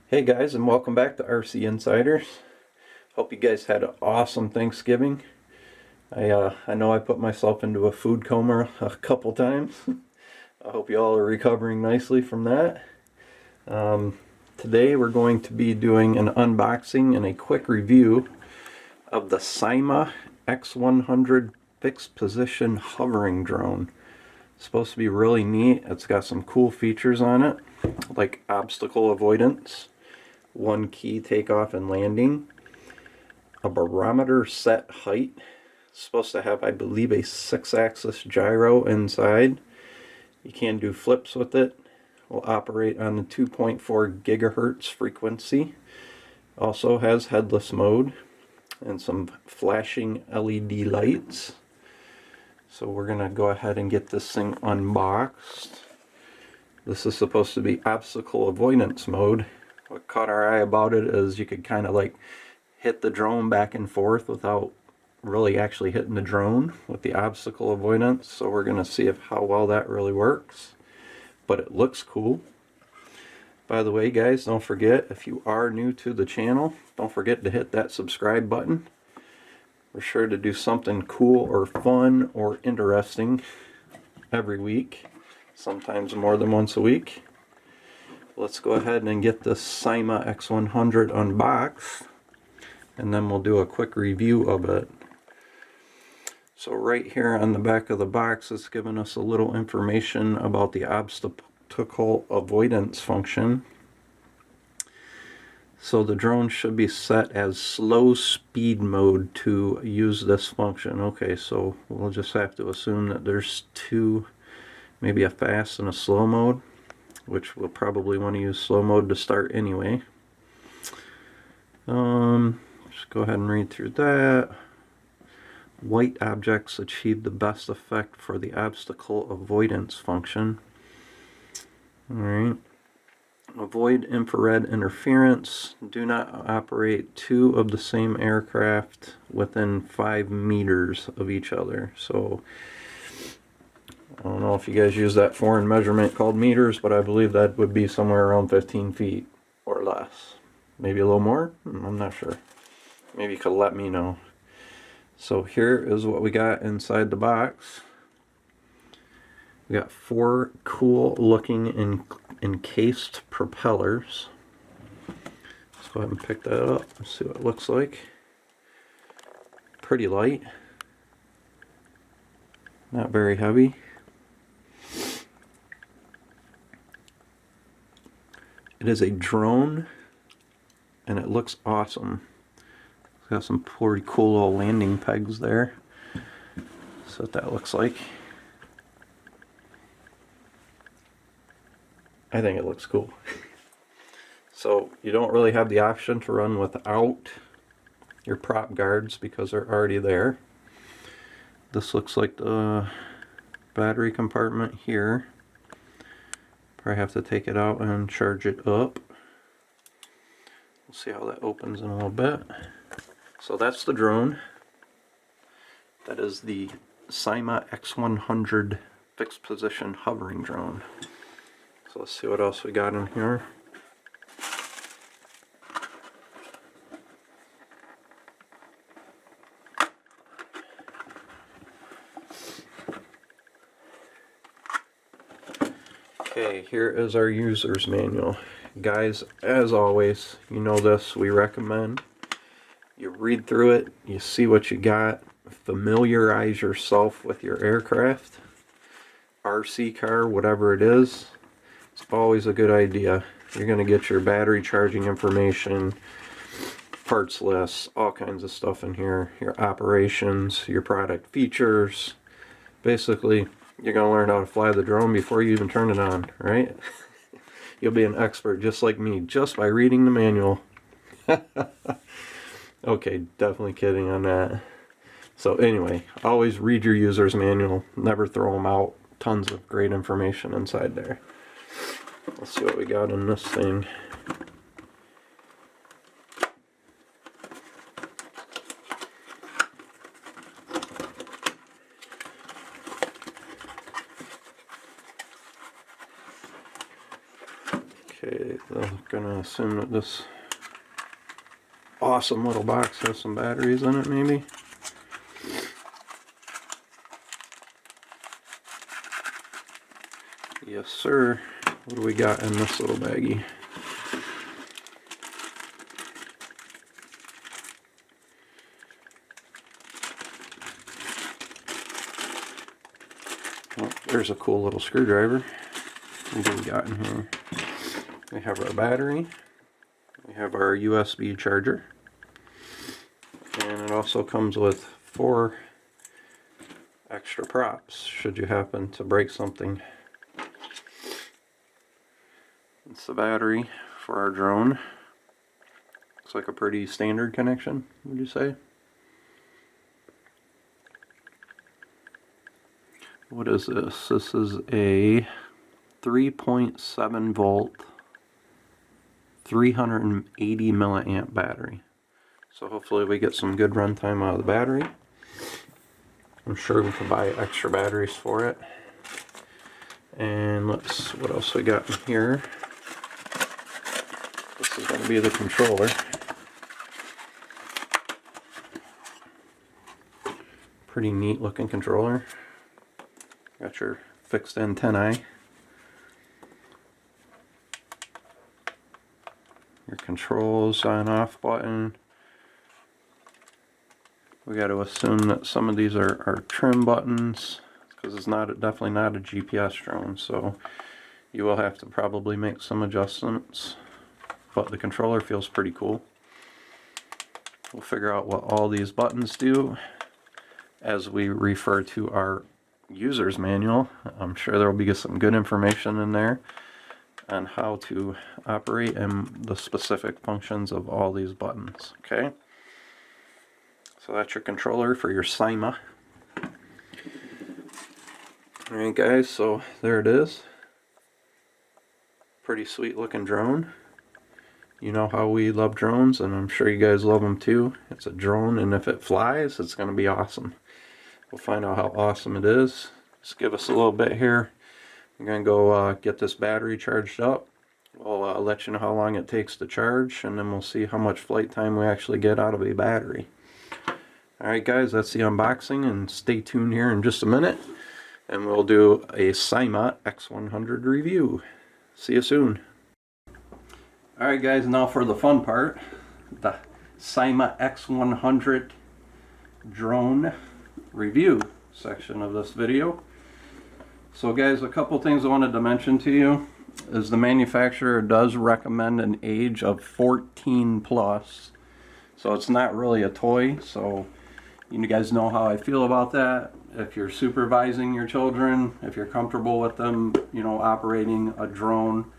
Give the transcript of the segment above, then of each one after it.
Hey guys, and welcome back to RC Insiders. Hope you guys had an awesome Thanksgiving. I know I put myself into a food coma a couple times. I hope you all are recovering nicely from that. Today we're going to be doing an unboxing and a quick review of the SYMA X100 fixed position hovering drone. It's supposed to be really neat. It's got some cool features on it, like obstacle avoidance, one key takeoff and landing, a barometer set height. It's supposed to have, I believe, a 6-axis gyro inside. You can do flips with it. Will operate on the 2.4 gigahertz frequency. Also has headless mode and some flashing LED lights. So we're going to go ahead and get this thing unboxed. This is supposed to be obstacle avoidance mode. What caught our eye about it is you could kind of like hit the drone back and forth without really actually hitting the drone with the obstacle avoidance. So we're going to see how well that really works. But it looks cool. By the way, guys, don't forget, if you are new to the channel, don't forget to hit that subscribe button. We're sure to do something cool or fun or interesting every week, sometimes more than once a week. Let's go ahead and get the SYMA X100 unboxed, and then we'll do a quick review of it. So right here on the back of the box, it's giving us a little information about the obstacle avoidance function. So the drone should be set as slow speed mode to use this function. Okay, so we'll just have to assume that there's two, maybe a fast and a slow mode, which we'll probably want to use slow mode to start anyway. Just go ahead and read through that. White objects achieve the best effect for the obstacle avoidance function. Alright. Avoid infrared interference. Do not operate two of the same aircraft within 5 meters of each other. So I don't know if you guys use that foreign measurement called meters, but I believe that would be somewhere around 15 feet or less. Maybe a little more? I'm not sure. Maybe you could let me know. So here is what we got inside the box. We got 4 cool looking encased propellers. Let's go ahead and pick that up and see what it looks like. Pretty light. Not very heavy. It is a drone, and it looks awesome. It's got some pretty cool little landing pegs there. That's what that looks like. I think it looks cool. So you don't really have the option to run without your prop guards because they're already there. This looks like the battery compartment here. Probably have to take it out and charge it up. We'll see how that opens in a little bit. So that's the drone. That is the SYMA X100 fixed position hovering drone. So let's see what else we got in here. Okay, here is our user's manual. Guys, as always, you know this, we recommend you read through it, you see what you got, familiarize yourself with your aircraft, RC car, whatever it is. It's always a good idea. You're going to get your battery charging information, parts lists, all kinds of stuff in here, your operations, your product features. Basically, you're going to learn how to fly the drone before you even turn it on, right? You'll be an expert just like me, just by reading the manual. Okay, definitely kidding on that. So anyway, always read your user's manual. Never throw them out. Tons of great information inside there. Let's see what we got in this thing. Okay, I'm gonna assume that this awesome little box has some batteries in it, maybe. Yes, sir. What do we got in this little baggie? Oh, there's a cool little screwdriver. What do we got in here? We have our battery. We have our USB charger. And it also comes with 4 extra props should you happen to break something. It's the battery for our drone. Looks like a pretty standard connection, would you say? What is this? This is a 3.7 volt 380 milliamp battery. So hopefully we get some good runtime out of the battery. I'm sure we can buy extra batteries for it. And what else we got in here? This is going to be the controller. Pretty neat looking controller. Got your fixed antennae. Your controls on off button. We got to assume that some of these are trim buttons because it's definitely not a GPS drone, so you will have to probably make some adjustments. But the controller feels pretty cool. We'll figure out what all these buttons do as we refer to our user's manual. I'm sure there will be some good information in there on how to operate and the specific functions of all these buttons. Okay, so that's your controller for your SYMA. Alright guys, so there it is. Pretty sweet looking drone. You know how we love drones, and I'm sure you guys love them too. It's a drone, and if it flies, it's going to be awesome. We'll find out how awesome it is. Just give us a little bit here. I'm going to go get this battery charged up. We'll let you know how long it takes to charge, and then we'll see how much flight time we actually get out of a battery. Alright guys, that's the unboxing, and stay tuned here in just a minute, and we'll do a SYMA X100 review. See you soon. Alright guys, now for the fun part, the SYMA X100 drone review section of this video. So guys, a couple things I wanted to mention to you is the manufacturer does recommend an age of 14 plus. So it's not really a toy, so you guys know how I feel about that. If you're supervising your children, if you're comfortable with them, you know, operating a drone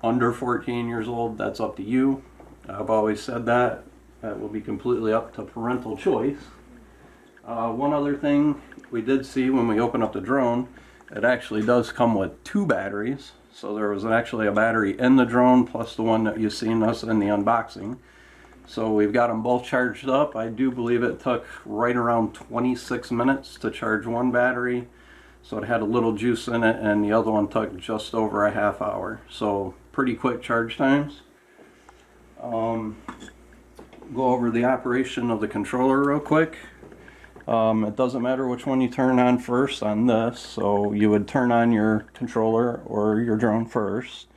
under 14 years old, that's up to you. I've always said that. That will be completely up to parental choice. One other thing we did see when we opened up the drone, it actually does come with 2 batteries. So there was actually a battery in the drone plus the one that you've seen us in the unboxing. So we've got them both charged up. I do believe it took right around 26 minutes to charge one battery. So it had a little juice in it, and the other one took just over a half hour. So pretty quick charge times. Go over the operation of the controller real quick. It doesn't matter which one you turn on first on this, so you would turn on your controller or your drone first.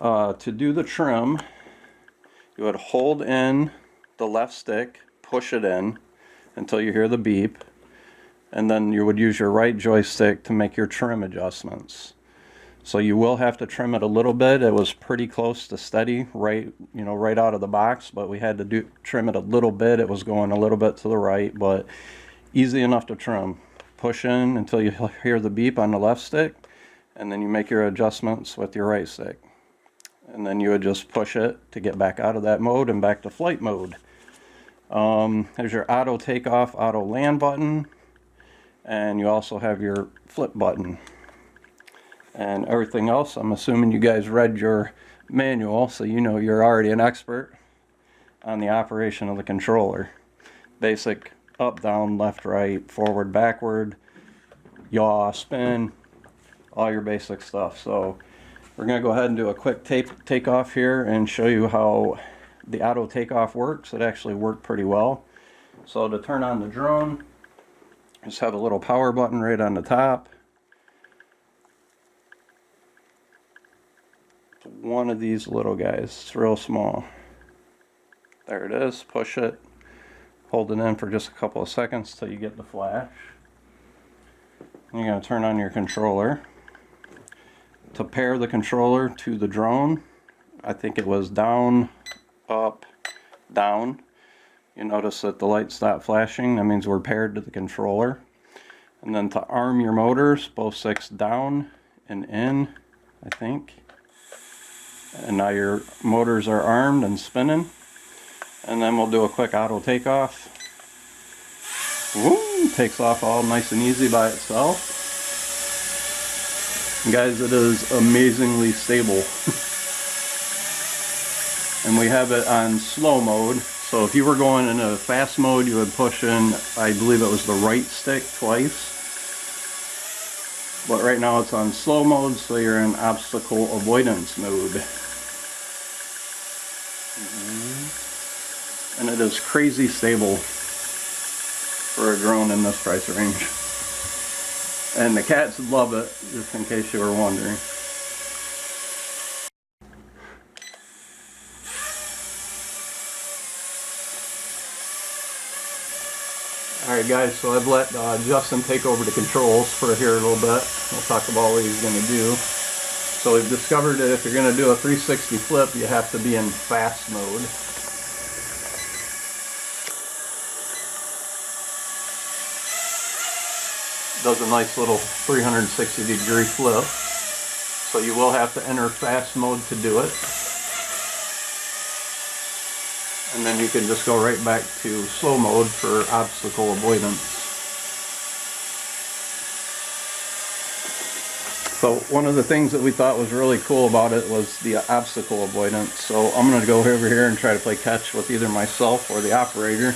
To do the trim, you would hold in the left stick, push it in until you hear the beep, and then you would use your right joystick to make your trim adjustments. So you will have to trim it a little bit. It was pretty close to steady right out of the box, but we had to trim it a little bit. It was going a little bit to the right, but easy enough to trim. Push in until you hear the beep on the left stick, and then you make your adjustments with your right stick. And then you would just push it to get back out of that mode and back to flight mode. There's your auto takeoff, auto land button, and you also have your flip button. And everything else, I'm assuming you guys read your manual, so you know you're already an expert on the operation of the controller. Basic up, down, left, right, forward, backward, yaw, spin, all your basic stuff. So We're going to go ahead and do a quick takeoff here and show you how the auto takeoff works. It actually worked pretty well. So to turn on the drone, just have a little power button right on the top. It's one of these little guys. It's real small. There it is. Push it. Hold it in for just a couple of seconds till you get the flash. You're going to turn on your controller. To pair the controller to the drone, I think it was down, up, down. You notice that the light stopped flashing. That means we're paired to the controller. And then to arm your motors, both 6 down and in, I think. And now your motors are armed and spinning. And then we'll do a quick auto takeoff. Woo! Takes off all nice and easy by itself. And guys, it is amazingly stable. And we have it on slow mode. So if you were going in a fast mode, you would push in, I believe it was the right stick twice. But right now it's on slow mode, so you're in obstacle avoidance mode. And it is crazy stable for a drone in this price range. And the cats love it, just in case you were wondering. Alright guys, so I've let Justin take over the controls for here a little bit. We'll talk about what he's going to do. So we've discovered that if you're going to do a 360 flip, you have to be in fast mode. Does a nice little 360-degree flip. So you will have to enter fast mode to do it. And then you can just go right back to slow mode for obstacle avoidance. So one of the things that we thought was really cool about it was the obstacle avoidance. So I'm going to go over here and try to play catch with either myself or the operator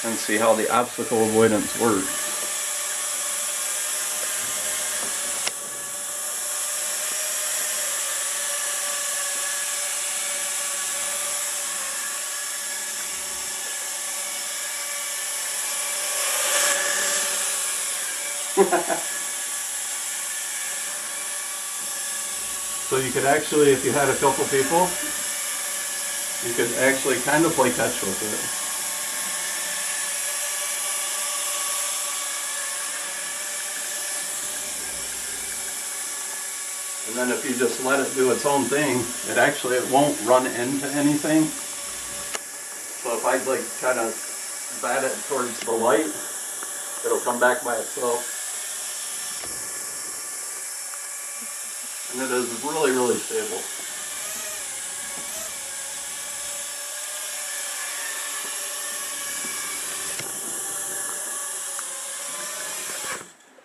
and see how the obstacle avoidance works. So you could actually, if you had a couple people, you could actually kind of play catch with it. And then if you just let it do its own thing, it won't run into anything. So if I like kind of bat it towards the light, it'll come back by itself. And it is really, really stable.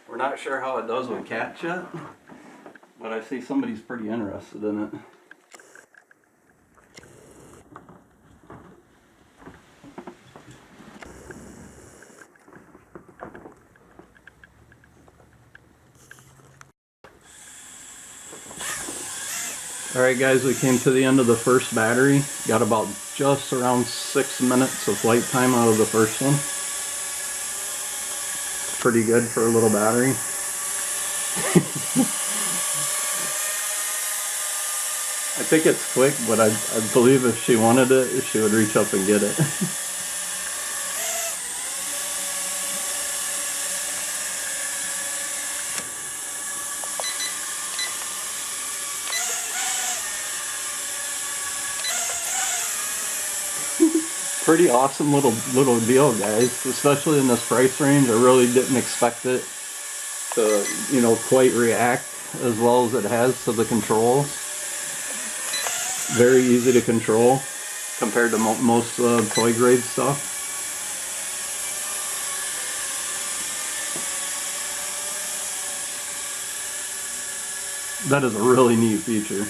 We're not sure how it does with cats yet, but I see somebody's pretty interested in it. Alright guys, we came to the end of the first battery. Got about just around 6 minutes of flight time out of the first one. Pretty good for a little battery. I think it's quick, but I believe if she wanted it, she would reach up and get it. Pretty awesome little deal, guys, especially in this price range. I really didn't expect it to, you know, quite react as well as it has to the controls. Very easy to control compared to most toy grade stuff. That is a really neat feature.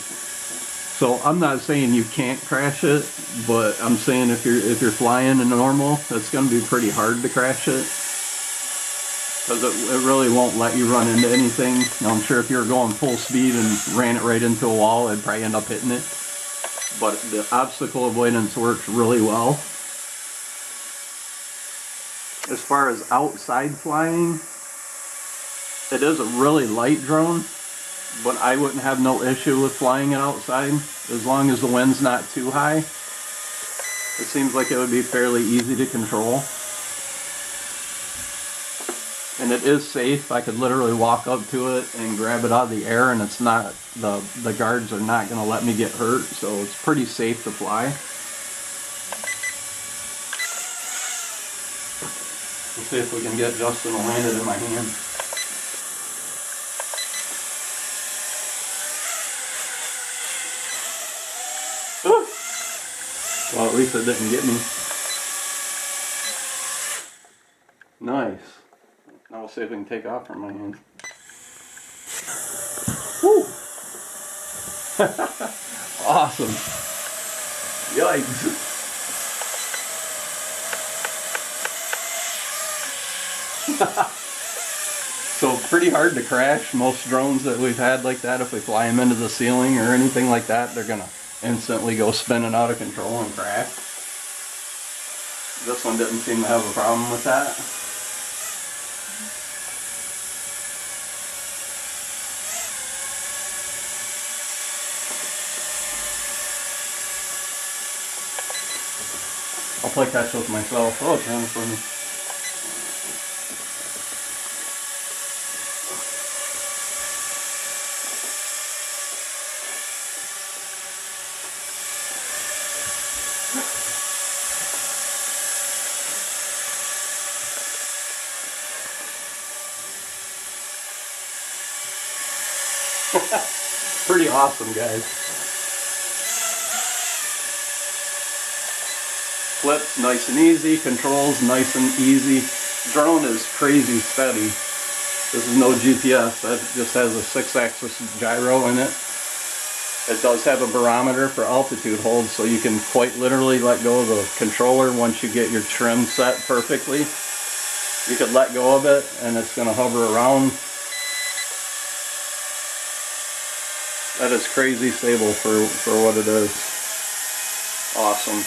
So I'm not saying you can't crash it, but I'm saying if you're flying in normal, it's going to be pretty hard to crash it. because it really won't let you run into anything. Now, I'm sure if you were going full speed and ran it right into a wall, it'd probably end up hitting it. But the obstacle avoidance works really well. As far as outside flying, it is a really light drone, but I wouldn't have no issue with flying it outside as long as the wind's not too high. It seems like it would be fairly easy to control. And it is safe. I could literally walk up to it and grab it out of the air, and it's not, the guards are not going to let me get hurt, so it's pretty safe to fly. Let's see if we can get Justin to land it in my hand. Well, at least it didn't get me. Nice. Now we'll see if we can take off from my hand. Woo! Awesome. Yikes. So pretty hard to crash. Most drones that we've had like that, if we fly them into the ceiling or anything like that, they're gonna instantly go spinning out of control and crash. This one didn't seem to have a problem with that. I'll play catch with myself. Oh, it's running for me. Pretty awesome, guys. Flips nice and easy, controls nice and easy. Drone is crazy steady. This is no GPS, that just has a 6-axis gyro in it. It does have a barometer for altitude hold, so you can quite literally let go of the controller once you get your trim set perfectly. You could let go of it and it's going to hover around. That is crazy stable for what it is. Awesome.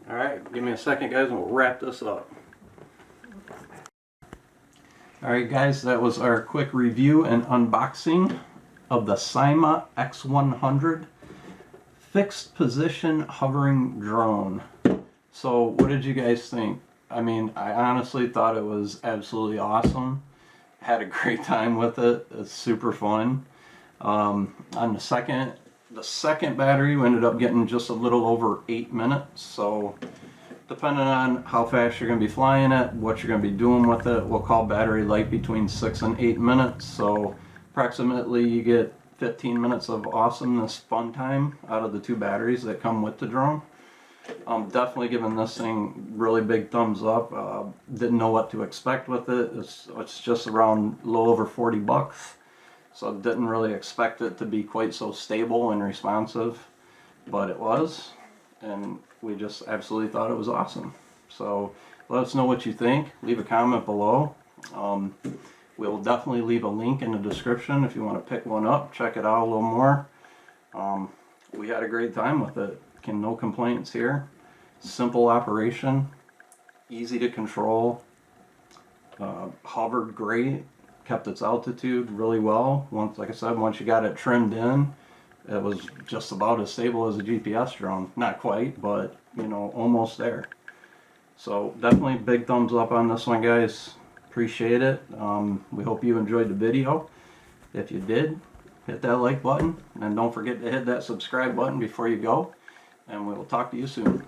Alright, give me a second, guys, and we'll wrap this up. Alright guys, that was our quick review and unboxing of the SYMA X100 fixed position hovering drone. So what did you guys think? I mean, I honestly thought it was absolutely awesome. Had a great time with it. It's super fun. On the second battery, we ended up getting just a little over 8 minutes. So depending on how fast you're going to be flying it, what you're going to be doing with it, we'll call battery life between 6 and 8 minutes. So approximately you get 15 minutes of awesomeness fun time out of the 2 batteries that come with the drone. I'm definitely giving this thing really big thumbs up. Didn't know what to expect with it. It's just around a little over 40 bucks. So didn't really expect it to be quite so stable and responsive, but it was, and we just absolutely thought it was awesome. So let us know what you think. Leave a comment below. We'll definitely leave a link in the description if you want to pick one up, check it out a little more. We had a great time with it. No complaints here. Simple operation, easy to control, hovered great, kept its altitude really well. Like I said, once you got it trimmed in, it was just about as stable as a GPS drone. Not quite, but you know, almost there. So definitely big thumbs up on this one, guys. Appreciate it. We hope you enjoyed the video. If you did, hit that like button, and don't forget to hit that subscribe button before you go, and we will talk to you soon.